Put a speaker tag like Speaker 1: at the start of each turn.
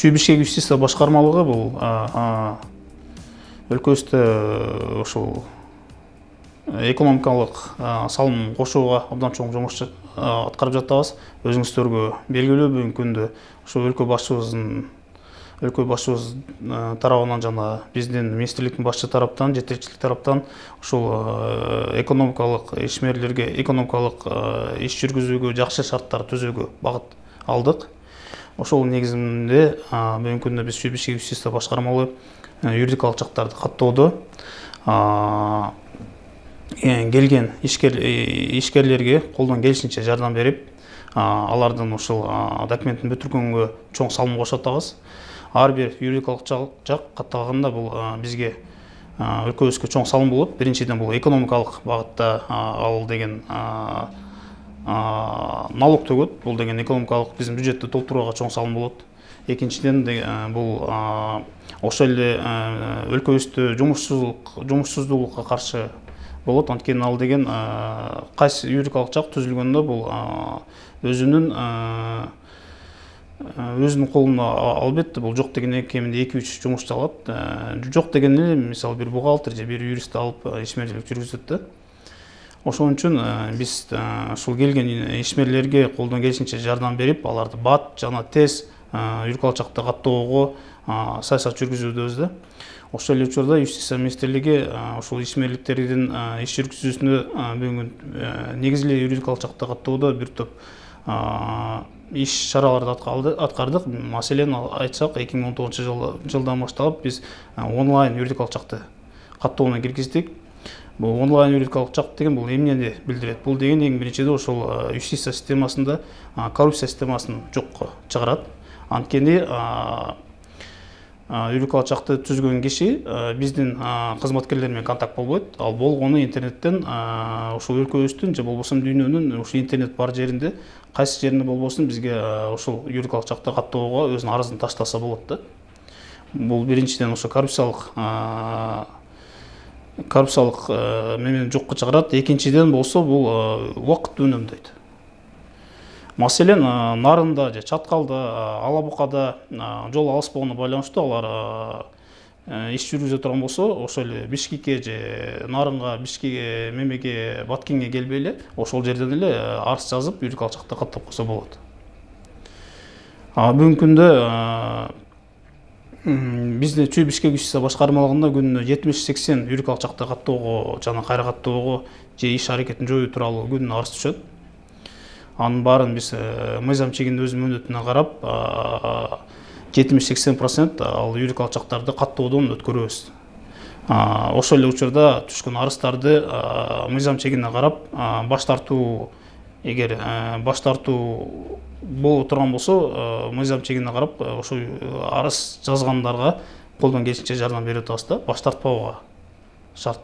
Speaker 1: Чүй Бишкек юстиция башкармалыгы бул өлкөбүздө ушул экономикалык салым кошууга абдан чоң жумуш аткарып жатабыз. Өзүңүздөргө белгилүү бүгүнкү күндө ошо өлкө башчыбыз тарабынан жана биздин министрликтин башчы тараптан, жетекчилик тараптан ушул экономикалык ишмерлерге экономикалык иш жүргүзүүгө жакшы шарттар түзүүгө багыт алдык. Ошол негизинде бүгүнкү күндө биз Чүй Бишкек юстиция башкармалыгы юридикалык жактарды каттоодо келген ишкерлерге колдон келишинче жардам берип, алардын ушул документин бүтүргөнгө чоң салым кошуп атабыз. Ар бир юридикалык жак катталганда бул бизге өлкөбүзгө чоң салым болот. Биринчиден бул экономикалык багытта ал деген налог төгөт. Бул деген экономикалык биздин бюджетти толтурууга чоң салым болот. Экинчиден бул ошол эле өлкөбүздө жумушсуздукка каршы болот. Анткени ал деген кайсы юридикалык жак түзүлгөндө бул өзүнүн колуна албетте бул жок дегенде кеминде 2-3 жумушчу алат. Жок дегенде мисалы бир бухгалтер же бир юрист алып ишмерлик жүргүзөт да. Ошон үчүн биз ушул келген ишмерлерге колдон келишинче жардам берип, аларды бат жана тез юридикалык жакта каттоого саясат жүргүзүүбүз да. Ошол эле учурда юстиция министрлиги ушул ишмерликтердин иш жүргүзүүсүндө бүгүн негизги юридикалык жакта каттоодо бир топ иш чараларды аткардык. Маселен айтсак, 2019 жылдан башталып биз онлайн юридикалык жакты каттоону киргиздик. Бул онлайн юридикалык жак деген бул эмнени билдирет? Бул деген эң биринчиден ошол юстиция системасында коррупция системасын жокко чыгарат. Анткени юридикалык жакты түзгөн киши биздин кызматкерлер менен контакт болбойт. Ал болгону интернеттен ушул өлкөбүздүн же болбосо дүйнөнүн ушул интернет бар жеринде, кайсы жеринде болбосун бизге ушул юридикалык жакта каттоого өзүнүн арызын таштаса болот да. Бул биринчиден ошо коррупциялык менен жокко чыгарат. Экинчиден болсо бул убакытты үнөмдөйт. Маселен, Нарында же Чаткалда, Алабукада жол алыс болгондо байланыштуу алар иш жүргүзө турган болсо, ошол эле Бишкекке же Нарынга, Бишкекке, Мемеге, Баткенге келбей эле ошол жерден эле арыз жазып, юридикалык жакта каттап койсо болот. Бүгүнкү күндө бизде Чүй Бишкек юстиция башкармалыгында күнүнө 70-80 юридикалык жакта каттоого жана кайра каттоого же иш аракетин жоюу тууралуу күнүнө арыз түшөт. Анын баарын биз мыйзам чегинде өзүнүн мөөнөтүнө карап 70-80% ал юридикалык жактарды каттоодон өткөрөбүз. Ошол эле учурда түшкөн арыздарды мыйзам чегине карап баш тартуу, эгер баш тартуу боло турган болсо мыйзам чегине карап ошо арыз жазгандарга колдон келишинче жардам берип атабыз да, баш тартпоого шарт.